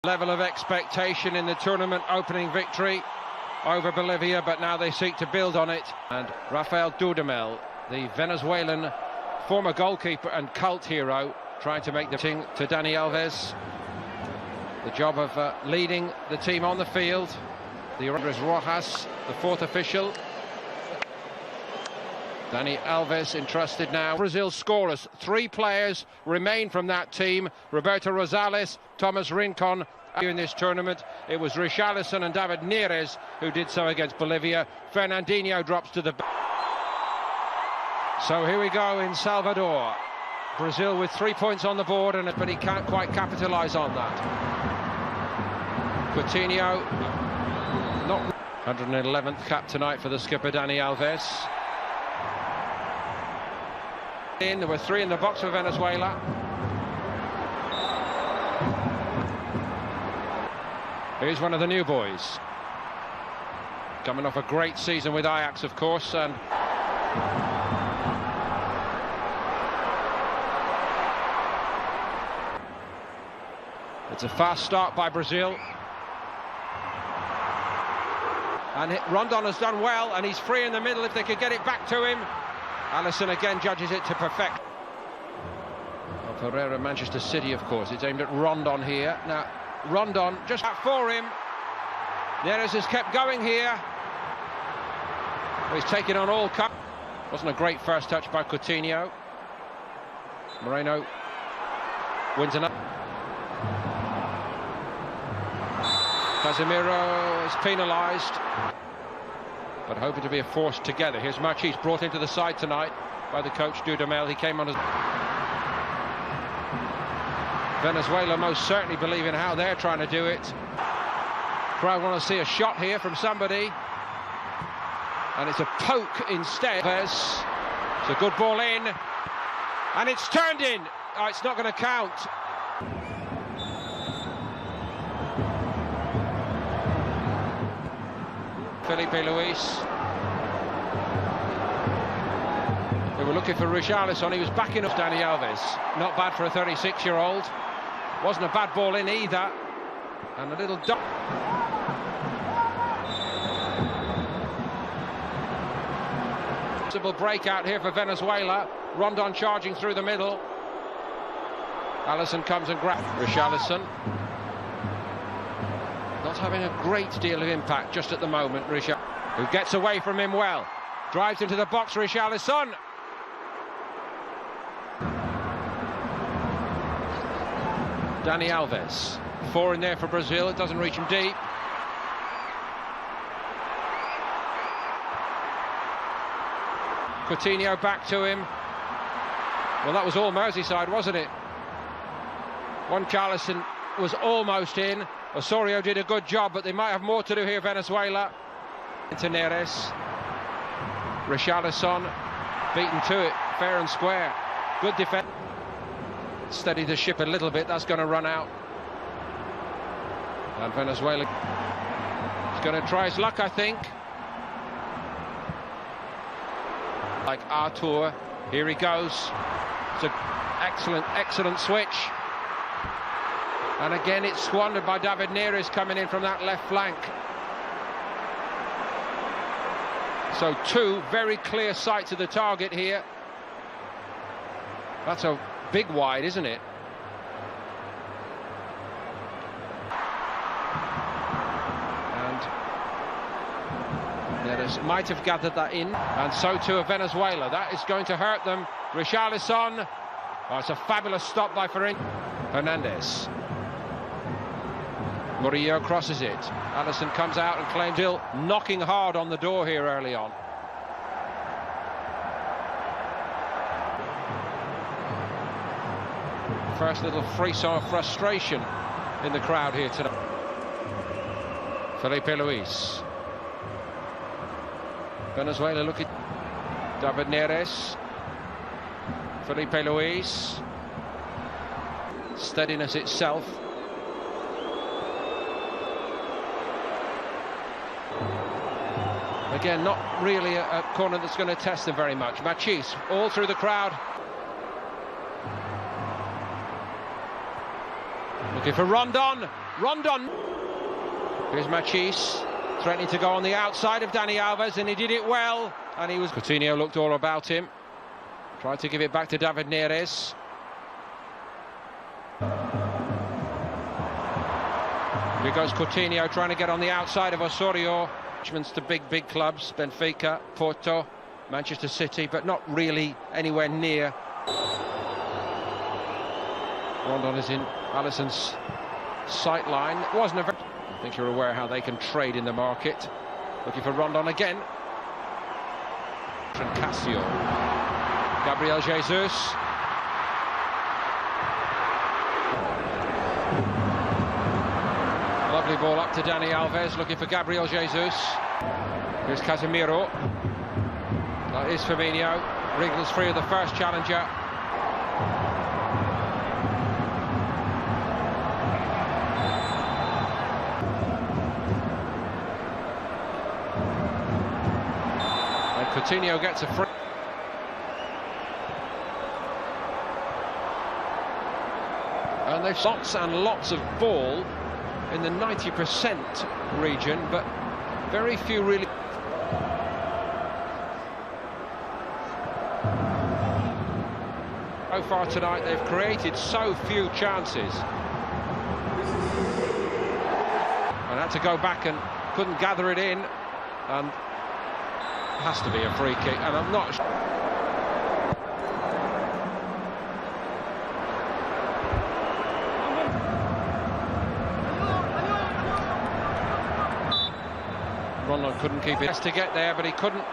Level of expectation in the tournament opening victory over Bolivia, but now they seek to build on it. And Rafael Dudamel, the Venezuelan former goalkeeper and cult hero, trying to make the thing to Dani Alves. The job of leading the team on the field. The Andres Rojas, the fourth official. Dani Alves entrusted now. Brazil scorers, 3 players remain from that team. Roberto Rosales, Thomas Rincon. In this tournament, it was Richarlison and David Neres who did so against Bolivia. Fernandinho drops to the bench. So here we go in Salvador. Brazil with 3 points on the board, but he can't quite capitalise on that. Coutinho, not 111th cap tonight for the skipper Dani Alves. There were 3 in the box for Venezuela. Here's one of the new boys, coming off a great season with Ajax, of course, and it's a fast start by Brazil. And Rondon has done well, and he's free in the middle if they could get it back to him. Alisson again judges it to perfect. Pereira, Manchester City, of course. It's aimed at Rondon here. Now, Rondon just out for him. Neres has kept going here. He's taken on all cup. Wasn't a great first touch by Coutinho. Moreno wins another. Casemiro is penalised, but hoping to be a force together. Here's Machis, brought into the side tonight by the coach Dudamel. He came on as Venezuela most certainly believe in how they're trying to do it. Crowd want to see a shot here from somebody, and it's a poke instead. It's a good ball in, and it's turned in. Oh, it's not going to count. Felipe Luis. They were looking for Richarlison. He was backing up Dani Alves. Not bad for a 36-year-old. Wasn't a bad ball in either. And a little dot. Possible breakout here for Venezuela. Rondon charging through the middle. Alisson comes and grabs Richarlison. Not having a great deal of impact just at the moment. Richard, who gets away from him well. Drives into the box, Richarlison. Dani Alves, 4 in there for Brazil. It doesn't reach him deep. Coutinho back to him. Well, that was all Merseyside, wasn't it? Richarlison was almost in. Osorio did a good job, but they might have more to do here, Venezuela. Into Neres. Richarlison beaten to it, fair and square. Good defense. Steady the ship a little bit, that's going to run out. And Venezuela is going to try his luck, I think. Like Artur, here he goes. It's an excellent switch. And again, it's squandered by David Neres coming in from that left flank. So 2 very clear sights of the target here. That's a big wide, isn't it? And Neres might have gathered that in, and so too of Venezuela. That is going to hurt them. Richarlison. Oh, it's a fabulous stop by Fernandez. Murillo crosses it. Alisson comes out and claims Dill, knocking hard on the door here early on. First little frisson of frustration in the crowd here tonight. Felipe Luis. Venezuela looking. David Neres. Felipe Luis. Steadiness itself. Again, not really a corner that's going to test them very much. Machis, all through the crowd. Looking for Rondon. Rondon. Here's Machis, threatening to go on the outside of Dani Alves, and he did it well. And he was... Coutinho looked all about him. Tried to give it back to David Neres. Here goes Coutinho, trying to get on the outside of Osorio. To big clubs, Benfica, Porto, Manchester City, but not really anywhere near. Rondon is in Alisson's sight line. It wasn't a very... I think you're aware how they can trade in the market. Looking for Rondon again. From Casio. Gabriel Jesus. Lovely ball up to Dani Alves, looking for Gabriel Jesus. Here's Casemiro. That is Firmino. Wriggles free of the first challenger. And Coutinho gets a free. And they've lots and lots of ball in the 90% region, but very few really. So far tonight, they've created so few chances. And had to go back and couldn't gather it in. And has to be a free kick, and I'm not sure. Rondon couldn't keep it. Has to get there, but he couldn't.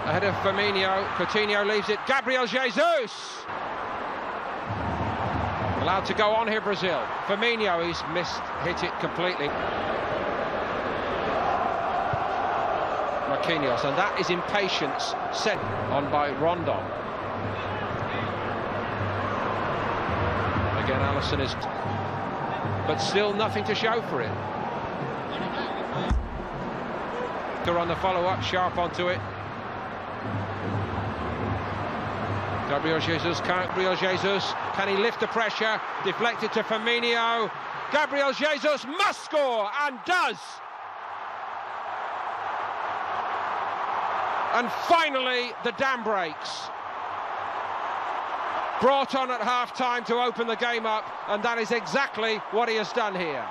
Ahead of Firmino. Coutinho leaves it. Gabriel Jesus! Allowed to go on here, Brazil. Firmino, he's hit it completely. Marquinhos, and that is impatience set on by Rondon. Again, Alisson is... but still nothing to show for it. On the follow-up, sharp onto it. Gabriel Jesus, can he lift the pressure? Deflected to Firmino. Gabriel Jesus must score, and does. And finally, the dam breaks. Brought on at half-time to open the game up, and that is exactly what he has done here.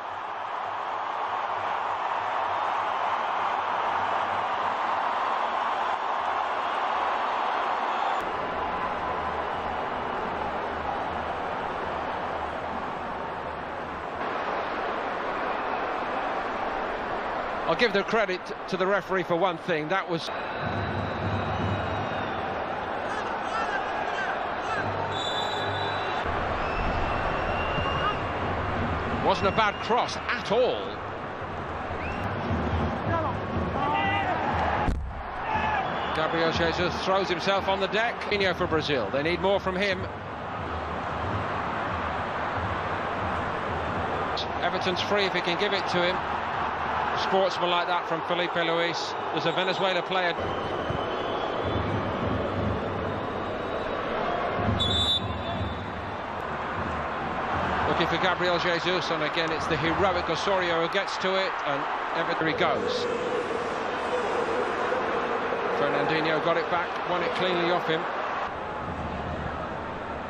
I'll give the credit to the referee for one thing. That was... wasn't a bad cross at all. Gabriel Jesus throws himself on the deck. Coutinho for Brazil. They need more from him. Everton's free if he can give it to him. Sportsman like that from Felipe Luis. There's a Venezuela player. Looking for Gabriel Jesus, and again it's the heroic Osorio who gets to it, and Everton he goes. Fernandinho got it back, won it cleanly off him.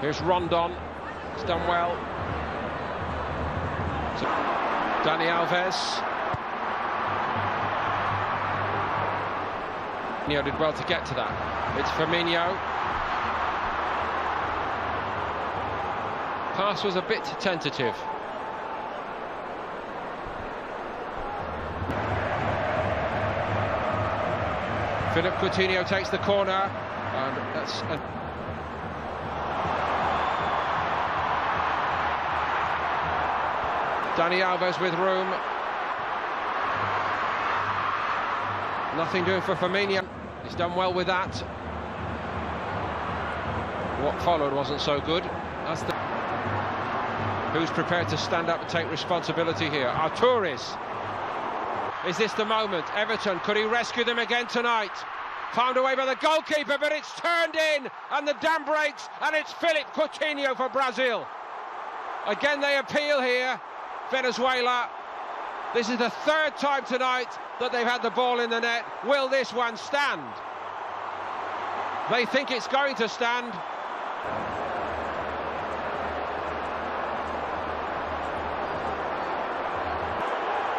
Here's Rondon, it's done well. So, Dani Alves. Firmino did well to get to that. It's Firmino. Pass was a bit tentative. Philip Coutinho takes the corner, and that's... Dani Alves with room. Nothing doing for Firmino. He's done well with that. What followed wasn't so good. That's the... Who's prepared to stand up and take responsibility here? Arturis. Is this the moment? Everton, could he rescue them again tonight? Found away by the goalkeeper, but it's turned in, and the dam breaks, and it's Philip Coutinho for Brazil. Again they appeal here. Venezuela. This is the third time tonight that they've had the ball in the net. Will this one stand? They think it's going to stand.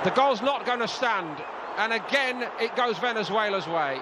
The goal's not going to stand, and again it goes Venezuela's way.